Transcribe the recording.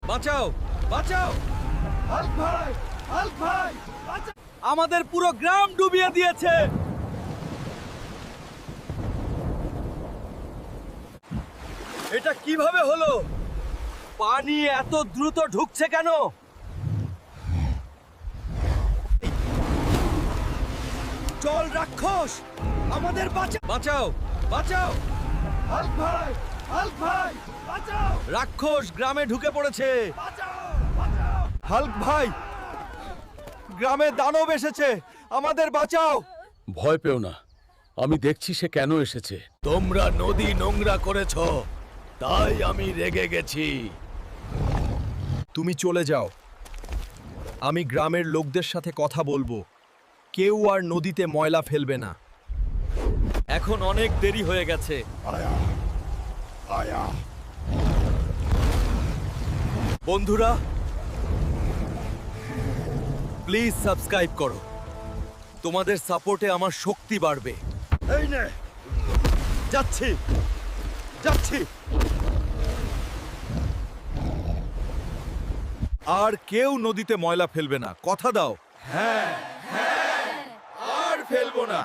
বাঁচাও বাঁচাও হাল্ক ভাই, হাল্ক ভাই, বাঁচাও! আমাদের পুরো গ্রাম ডুবিয়ে দিয়েছে। এটা কিভাবে হলো? পানি এত দ্রুত ঢুকছে কেন? জল রাক্ষস, আমাদের বাঁচাও! বাঁচাও বাঁচাও! হাল্ক ভাই, হাল্ক ভাই, বাঁচাও! রাক্ষস গ্রামে ঢুকে পড়েছে। বাঁচাও, বাঁচাও! হাল্ক ভাই, গ্রামে দানব এসেছে, আমাদের বাঁচাও। ভয় পেও না, আমি দেখছি সে কেন এসেছে। তোমরা নদী নোংরা করেছ, তাই আমি রেগে গেছি। তুমি চলে যাও, আমি গ্রামের লোকদের সাথে কথা বলবো। কেউ আর নদীতে ময়লা ফেলবে না। এখন অনেক দেরি হয়ে গেছে। বন্ধুরা, প্লিজ সাবস্ক্রাইব করো। তোমাদের সাপোর্টে আমার শক্তি বাড়বে। এই নে, যাচ্ছি, যাচ্ছি। আর কেউ নদীতে ময়লা ফেলবে না, কথা দাও। আর ফেলবো না।